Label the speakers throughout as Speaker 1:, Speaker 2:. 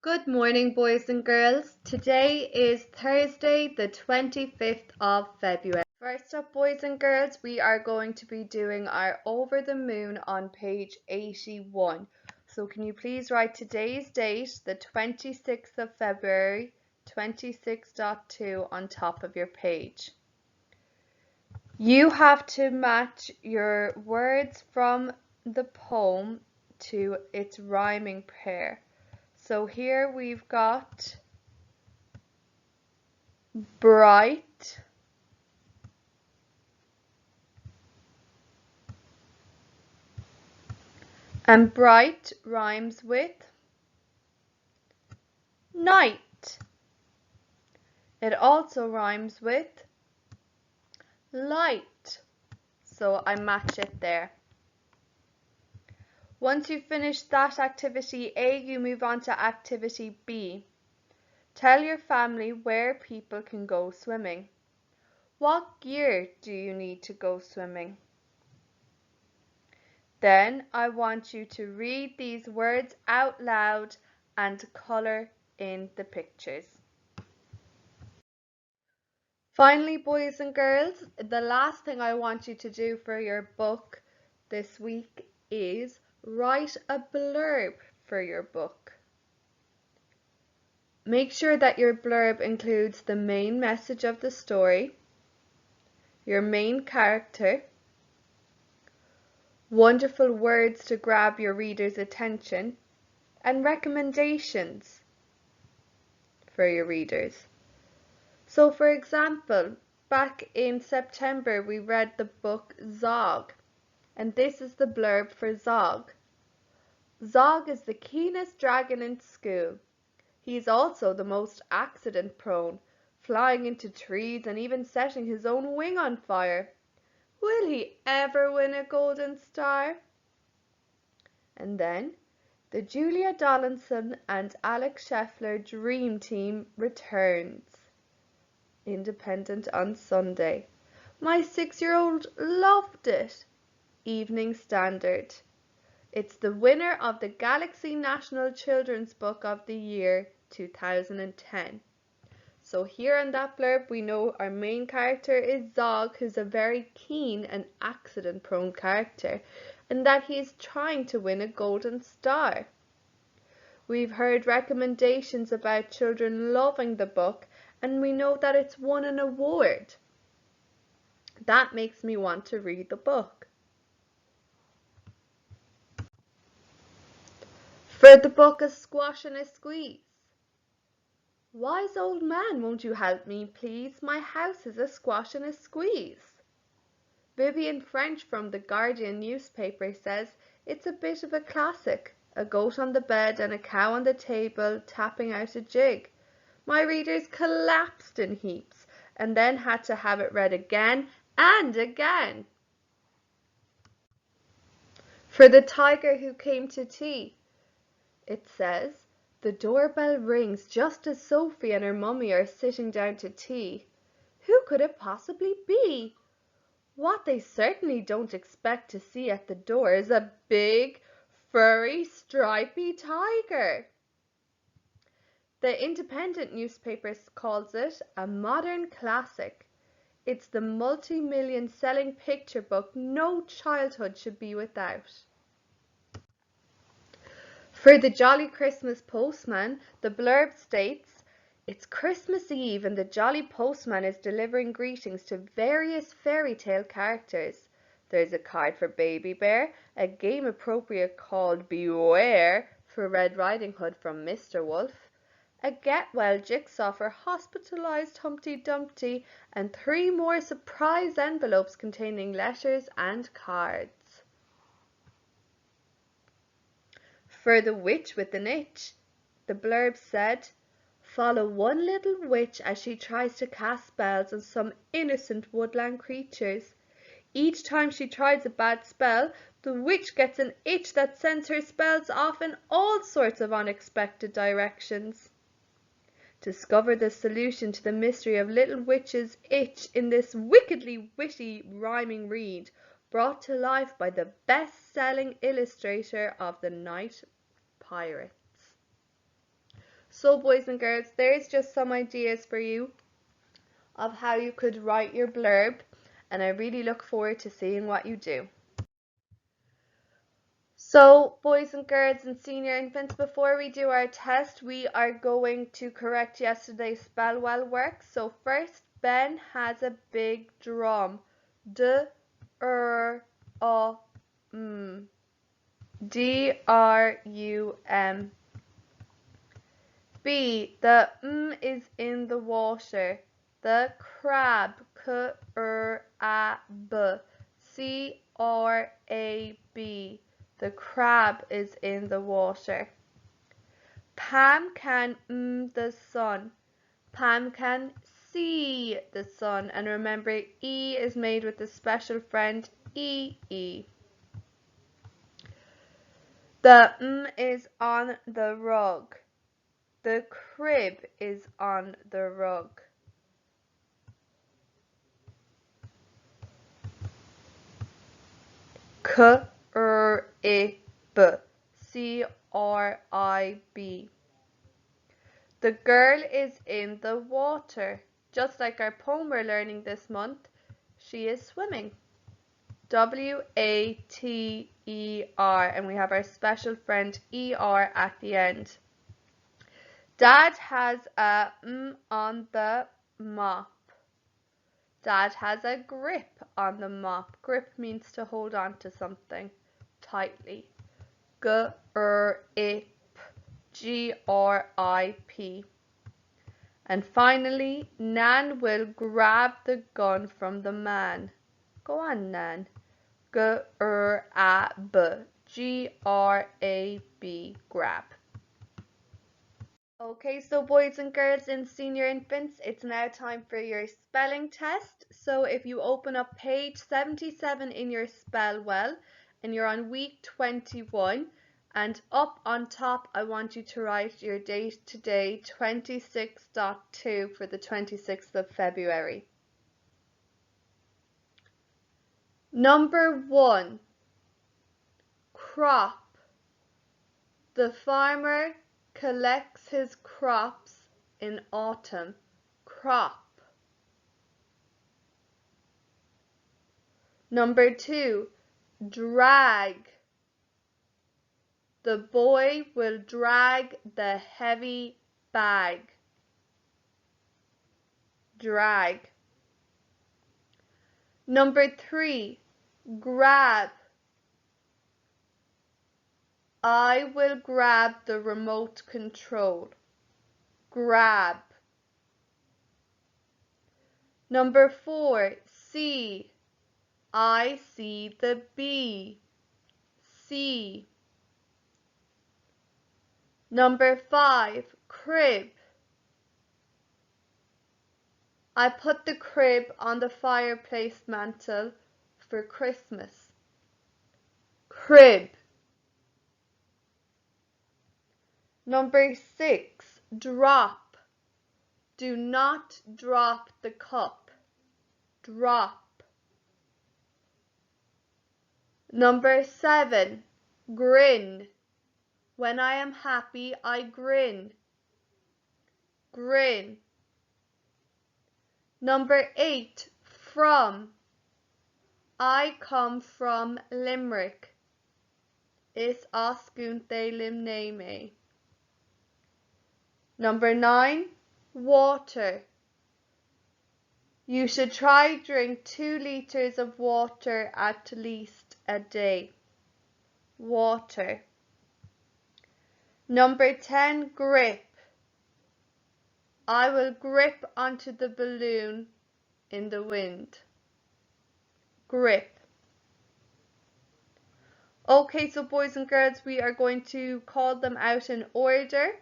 Speaker 1: Good morning, boys and girls. Today is Thursday, the 25th of February. First up, boys and girls, we are going to be doing our Over the Moon on page 81. So can you please write today's date, the 26th of February, 26.2 on top of your page. You have to match your words from the poem to its rhyming pair. So here we've got bright, and bright rhymes with night. It also rhymes with light, so I match it there. Once you've finished that activity A, you move on to activity B. Tell your family where people can go swimming. What gear do you need to go swimming? Then I want you to read these words out loud and colour in the pictures. Finally, boys and girls, the last thing I want you to do for your book this week is write a blurb for your book. Make sure that your blurb includes the main message of the story, your main character, wonderful words to grab your reader's attention, and recommendations for your readers. So for example, back in September we read the book Zog, and this is the blurb for Zog. Zog is the keenest dragon in school. He is also the most accident prone, flying into trees and even setting his own wing on fire. Will he ever win a golden star? And then the Julia Donaldson and Alex Scheffler Dream Team returns. Independent on Sunday. My 6-year-old loved it. Evening Standard. It's the winner of the Galaxy National Children's Book of the Year 2010. So here in that blurb we know our main character is Zog, who's a very keen and accident-prone character, and that he's trying to win a golden star. We've heard recommendations about children loving the book, and we know that it's won an award. That makes me want to read the book. For the book A Squash and a Squeeze. Wise old man, won't you help me, please? My house is a squash and a squeeze. Vivian French from the Guardian newspaper says it's a bit of a classic. A goat on the bed and a cow on the table tapping out a jig. My readers collapsed in heaps and then had to have it read again and again. For the tiger who came to tea, it says, the doorbell rings just as Sophie and her mummy are sitting down to tea. Who could it possibly be? What they certainly don't expect to see at the door is a big, furry, stripy tiger. The Independent newspaper calls it a modern classic. It's the multi-million selling picture book no childhood should be without. For the Jolly Christmas Postman, the blurb states, it's Christmas Eve and the Jolly Postman is delivering greetings to various fairy tale characters. There's a card for Baby Bear, a game appropriate called Beware for Red Riding Hood from Mr. Wolf, a Get Well jigsaw for hospitalized Humpty Dumpty, and 3 more surprise envelopes containing letters and cards. For the Witch with an Itch, the blurb said, follow one little witch as she tries to cast spells on some innocent woodland creatures. Each time she tries a bad spell, the witch gets an itch that sends her spells off in all sorts of unexpected directions. Discover the solution to the mystery of Little Witch's itch in this wickedly witty rhyming read, brought to life by the best-selling illustrator of the Night Pirates. So boys and girls, there's just some ideas for you of how you could write your blurb, and I really look forward to seeing what you do. So, boys and girls and senior infants, before we do our test, we are going to correct yesterday's spell well work. So first, Ben has a big drum. D-R-U-M. D-R-U-M. B, the is in the water. The crab, K-R-A-B. C-R-A-B. The crab is in the water. Pam can the sun. Pam can see the sun. And remember, E is made with the special friend E-E. The is on the rug. The crib is on the rug. C-R-I-B. C-R-I-B. The girl is in the water. Just like our poem we're learning this month, she is swimming. W-A-T-E-R. And we have our special friend E-R at the end. Dad has a on the mop. Dad has a grip on the mop. Grip means to hold on to something tightly. G-R-I-P. G-R-I-P. And finally, Nan will grab the gun from the man. Go on, Nan. G-R-A-B. G-R-A-B. Grab. Okay, so boys and girls and senior infants, it's now time for your spelling test. So if you open up page 77 in your spell well, and you're on week 21, and up on top I want you to write your date today, 26.2 for the 26th of February. Number 1, crop. The farmer collects his crops in autumn. Crop. Number 2, drag. The boy will drag the heavy bag. Drag. Number 3, grab. I will grab the remote control. Grab. Number 4, see. I see the bee. See. Number 5, crib. I put the crib on the fireplace mantel for Christmas. Crib. Number 6, drop. Do not drop the cup. Drop. Number 7, grin. When I am happy, I grin. Grin. Number 8, from. I come from Limerick. Is oscúnta limnéime. Number 9, water. You should try drink 2 liters of water at least a day. Water. Number 10, grip. I will grip onto the balloon in the wind. Grip. Okay, so boys and girls, we are going to call them out in order.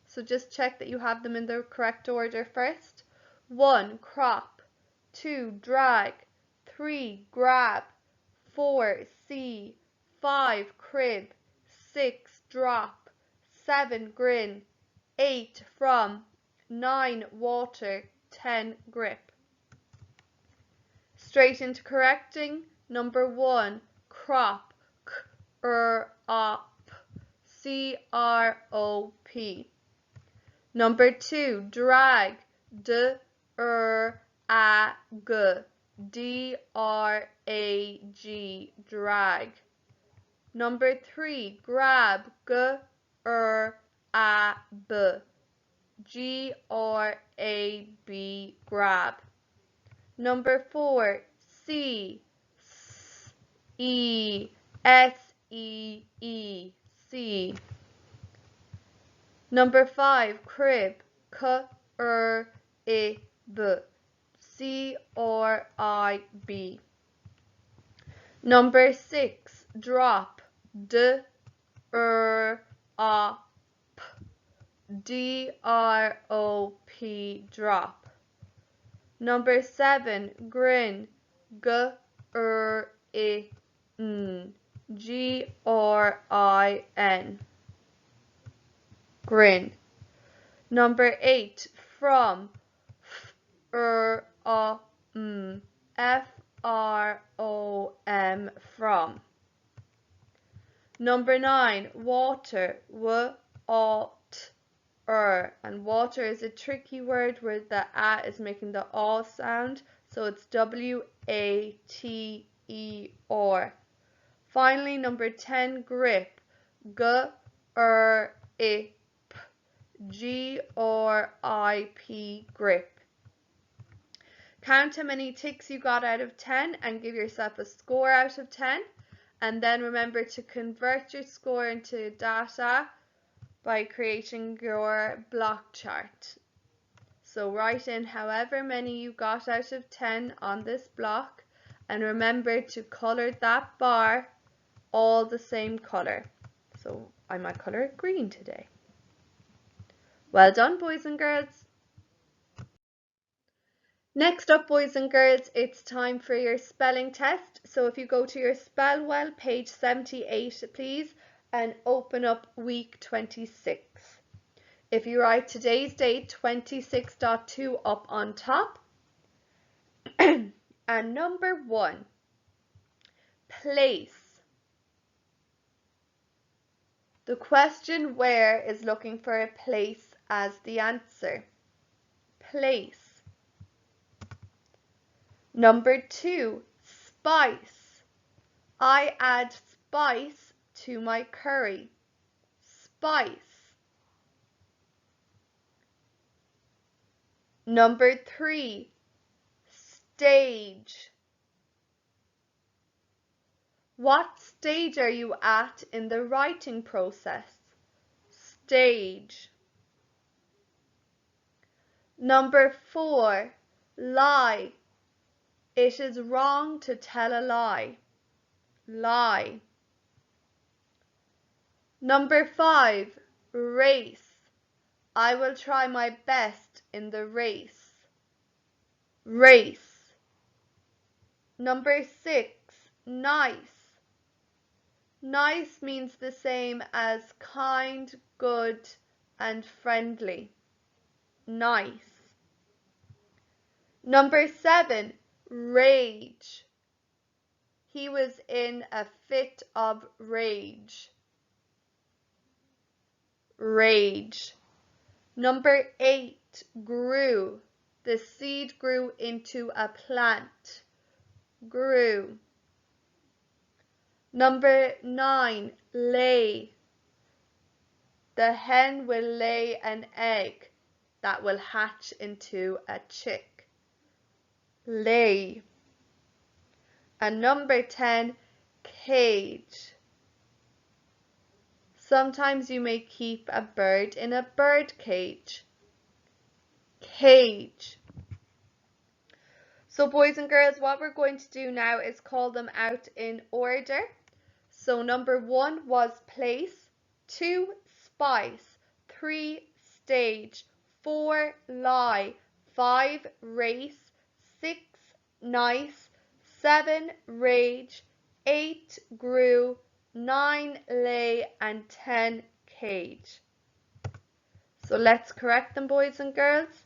Speaker 1: So just check that you have them in the correct order first. 1, crop. 2, drag. 3, grab. 4, see. 5, crib. 6, drop. 7, grin. 8, from. 9, water. 10, grip. Straight into correcting. Number 1, crop. C-R-O-P. Number 2, drag. D-R-A-G. D-R-A-G. Drag. Number 3, grab. G-R-A-B. G-R-A-B. Grab. Number 4, see. S-E-S-E-E. See. Number 5, crib. C-R-I-B. C-R-I-B. Number 6, drop. D-R-O-P. D-R-O-P. Drop. Number 7, grin. G-R-I-N. G-R-I-N. Grin. Number 8, from. F-R-O-M. F-R-O-M. From. Number 9, water. W-O-T-R. And water is a tricky word where the A is making the A sound, so it's W-A-T-E-R. Finally, number 10, grip. G-R-I-P. G-R-I-P. Grip. Count how many ticks you got out of 10 and give yourself a score out of 10. And then remember to convert your score into data by creating your block chart. So write in however many you got out of 10 on this block, and remember to color that bar all the same color. So I might color it green today. Well done, boys and girls. Next up, boys and girls, it's time for your spelling test. So if you go to your Spellwell, page 78, please, and open up week 26. If you write today's date, 26.2, up on top. And number 1, place. The question where is looking for a place as the answer. Place. Number 2, spice. I add spice to my curry. Spice. Number 3, stage. What stage are you at in the writing process? Stage. Number 4, lie. It is wrong to tell a lie. Lie. Number 5, race. I will try my best in the race. Race. Number 6, nice. Nice means the same as kind, good, and friendly. Nice. Number 7, rage. He was in a fit of rage. Rage. Number 8, grew. The seed grew into a plant. Grew. Number 9, lay. The hen will lay an egg that will hatch into a chick. Lay. And number 10, cage. Sometimes you may keep a bird in a bird cage. Cage. So boys and girls, what we're going to do now is call them out in order. So number 1 was place, 2, spice, 3, stage, 4, lie, 5, race, 6, nice, 7, rage, 8, grew, 9, lay, and 10, cage. So let's correct them, boys and girls.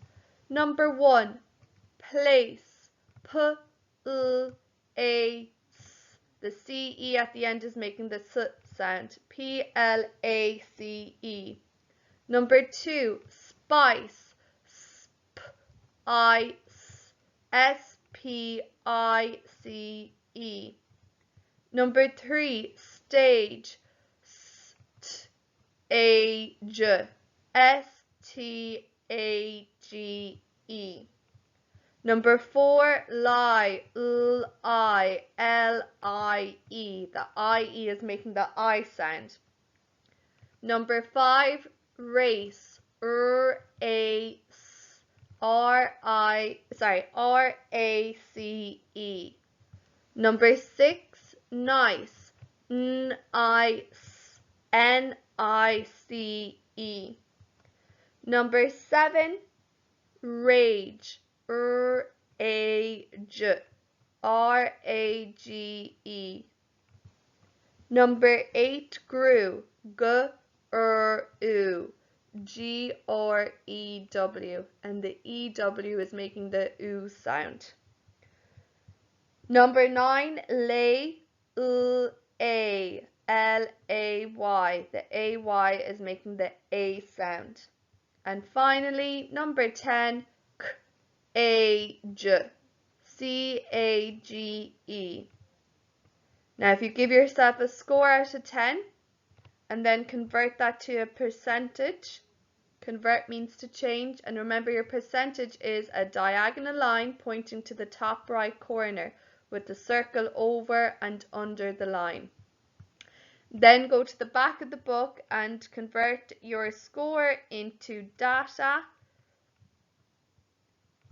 Speaker 1: Number 1, place. P-L-A-C-E. The C-E at the end is making the S sound. P-L-A-C-E. Number 2, spice, S-P-I-C-E. Number 3, stage, S-T-A-G-E, S-T-A-G-E. Number 4, lie, L-I-L-I-E. The I-E is making the I sound. Number 5, race, R-A-C-E. Number 6, nice, N-I-C-E. Number 7, rage, R-A-G-E. Number 8, grew, G-R-U, G-R-E-W, and the E-W is making the oo sound. Number 9, lay, L-A, L-A-Y, the A-Y is making the A sound. And finally, number 10, C-A-G, C-A-G-E. Now, if you give yourself a score out of 10 and then convert that to a percentage, convert means to change, and remember your percentage is a diagonal line pointing to the top right corner with the circle over and under the line. Then go to the back of the book and convert your score into data.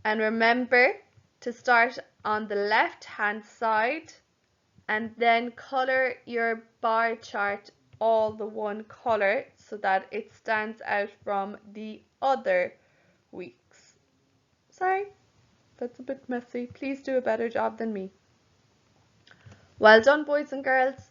Speaker 1: And remember to start on the left hand side and then color your bar chart all the one color so that it stands out from the other weeks. Sorry, that's a bit messy. Please do a better job than me. Well done, boys and girls.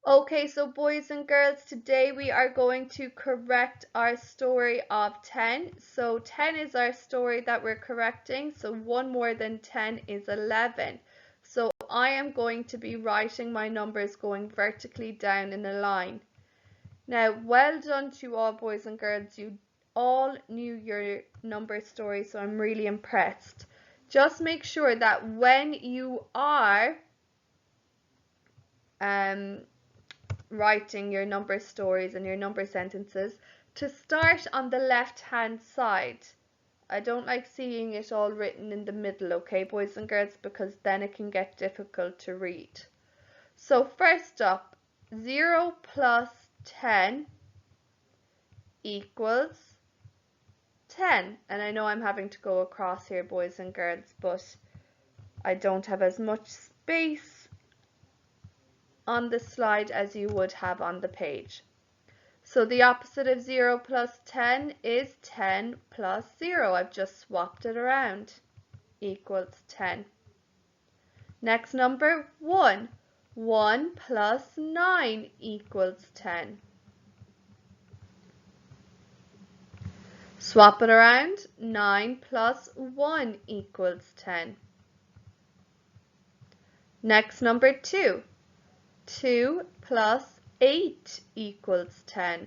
Speaker 1: Okay, so boys and girls, today we are going to correct our story of 10. So 10 is our story that we're correcting. So 1 more than 10 is 11. So I am going to be writing my numbers going vertically down in a line. Now, well done to all boys and girls. You all knew your number story, so I'm really impressed. Just make sure that when you are writing your number stories and your number sentences, to start on the left hand side. I don't like seeing it all written in the middle, okay, boys and girls, because then it can get difficult to read. So first up, 0 plus 10 equals 10. And I know I'm having to go across here, boys and girls, but I don't have as much space on the slide as you would have on the page. So the opposite of 0 plus 10 is 10 plus 0. I've just swapped it around. Equals 10. Next number, 1. 1 plus 9 equals 10. Swap it around. 9 plus 1 equals 10. Next number, 2. 2 plus 8 equals 10.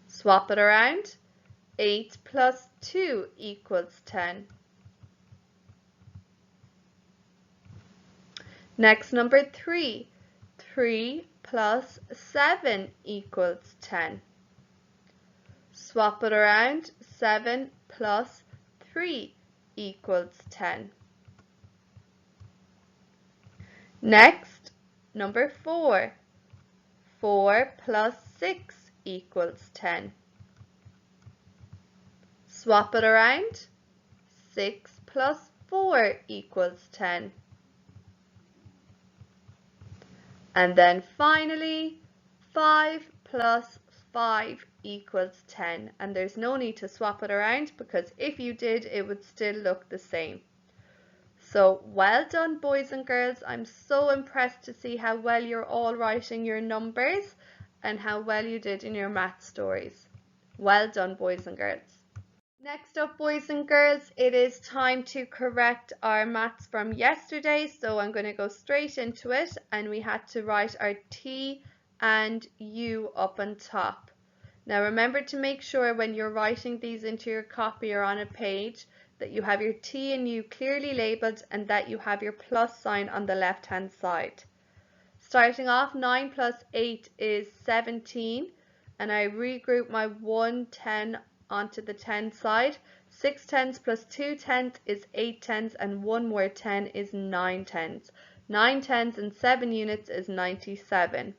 Speaker 1: Swap it around. 8 plus 2 equals 10. Next number, 3. 3 plus 7 equals 10. Swap it around. 7 plus 3 equals 10. Next, number 4. 4 plus 6 equals 10. Swap it around. 6 plus 4 equals 10. And then finally, 5 plus 5 equals 10. And there's no need to swap it around because if you did, it would still look the same. So well done, boys and girls. I'm so impressed to see how well you're all writing your numbers and how well you did in your math stories. Well done, boys and girls. Next up, boys and girls, it is time to correct our maths from yesterday. So I'm going to go straight into it, and we had to write our T and U up on top. Now remember to make sure when you're writing these into your copy or on a page that you have your T and U clearly labelled and that you have your plus sign on the left hand side. Starting off, 9 plus 8 is 17, and I regroup my 1 10 onto the 10 side. 6 tens plus 2 tens is 8 tens, and 1 more 10 is 9 tens. 9 tens and 7 units is 97.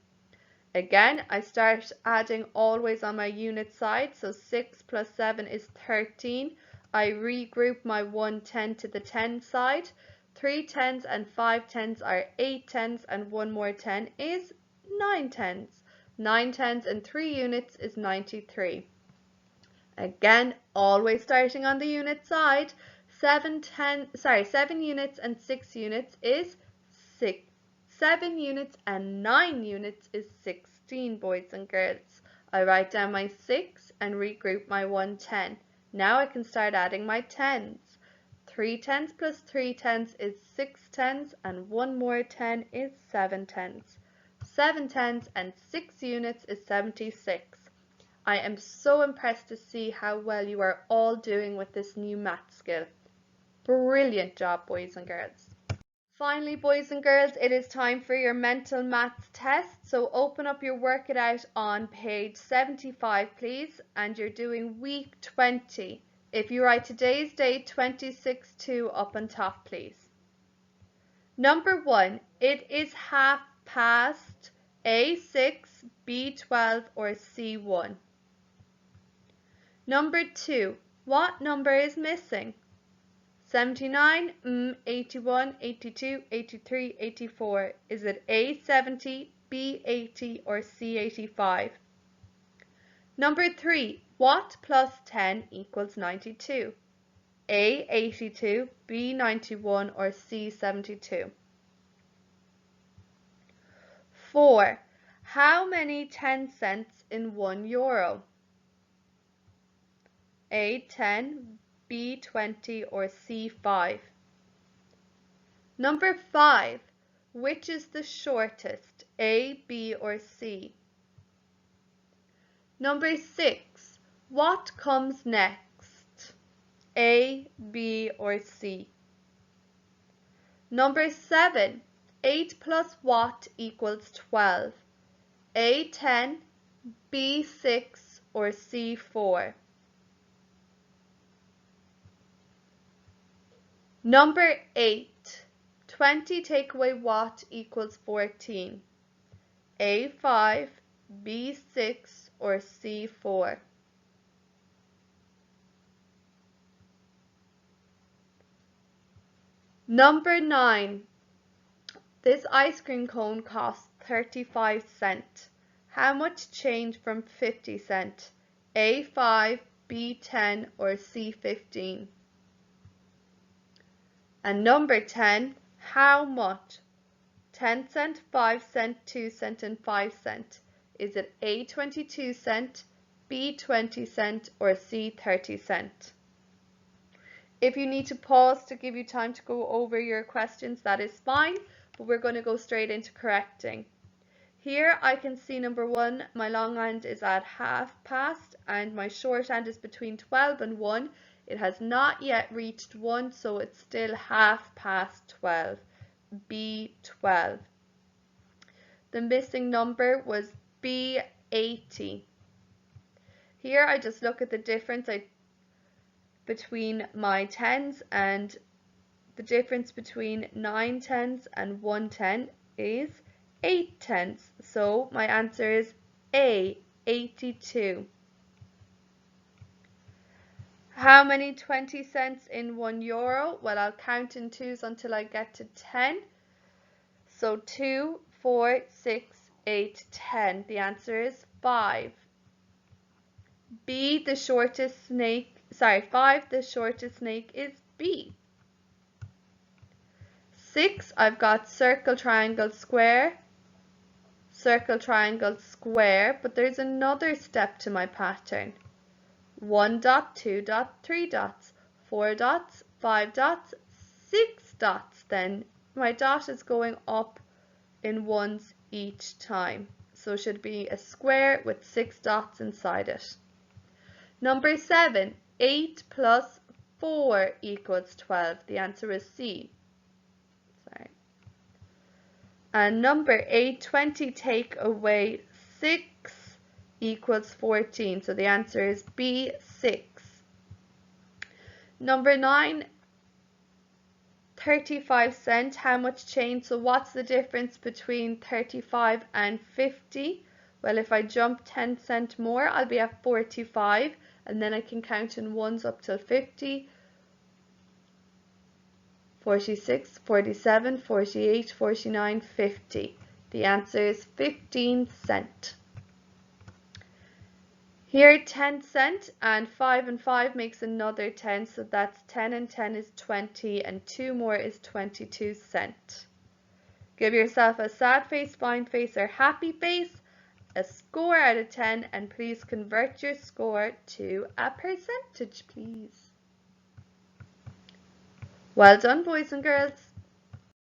Speaker 1: Again, I start adding always on my unit side, so 6 plus 7 is 13. I regroup my 1 10 to the 10 side. 3 tens and 5 tens are 8 tens, and 1 more 10 is 9 tens. 9 tens and 3 units is 93. Again, always starting on the unit side. 7 units and 6 units is 6. 7 units and 9 units is 16, boys and girls. I write down my 6 and regroup my 1 10. Now I can start adding my tens. 3 tens plus 3 tens is 6 tens, and 1 more 10 is 7 tens. 7 tens and 6 units is 76. I am so impressed to see how well you are all doing with this new math skill. Brilliant job, boys and girls. Finally, boys and girls, it is time for your mental maths test. So open up your work it out on page 75, please, and you're doing week 20. If you write today's date 26/2 up on top, please. Number 1, it is half past A6, B12 or C1. Number 2, what number is missing? 79, 81, 82, 83, 84. Is it A70, B80 or C85? Number 3, what plus 10 equals 92? A82, B91 or C72? 4, how many 10 cents in €1? A10, B20 or C5? Number 5, which is the shortest, A, B or C? Number 6, what comes next, A, B or C? Number 7, 8 plus what equals 12? A10, B6 or C4? Number 8, 20 take away what equals 14? A5, B6 or C4? Number 9, this ice cream cone costs 35 cents. How much change from 50 cents? A5, B10 or C15? And number 10, how much? 10 cent, 5 cent, 2 cent and 5 cent. Is it A 22 cent, B 20 cent or C 30 cent? If you need to pause to give you time to go over your questions, that is fine, but we're going to go straight into correcting. Here I can see number 1, my long hand is at half past and my short hand is between 12 and 1. It has not yet reached 1, so it's still half past 12, B12. The missing number was B80. Here I just look at the difference between my tens, and the difference between 9 tens and 1 10 is 8 tenths. So my answer is A, 82. How many 20 cents in €1? Well, I'll count in twos until I get to 10. So 2, 4, 6, 8, 10. The answer is 5. B, the shortest snake, 5, the shortest snake is B. 6, I've got circle, triangle, square, but there's another step to my pattern. 1 dot, 2 dot, 3 dots, 4 dots, 5 dots, 6 dots. Then my dot is going up in ones each time. so it should be a square with 6 dots inside it. Number 7, 8 plus 4 equals 12. The answer is C. Sorry. And number 8, 20 take away 6 equals 14. So the answer is B, 6. Number 9, 35 cents. How much change? So what's the difference between 35 and 50? Well, if I jump 10 cents more, I'll be at 45, and then I can count in ones up till 50. 46, 47, 48, 49, 50. The answer is 15 cents. Here 10 cents and 5 and 5 makes another 10, so that's 10 and 10 is 20 and 2 more is 22 cents. Give yourself a sad face, fine face or happy face, a score out of 10, and please convert your score to a percentage, please. Well done, boys and girls.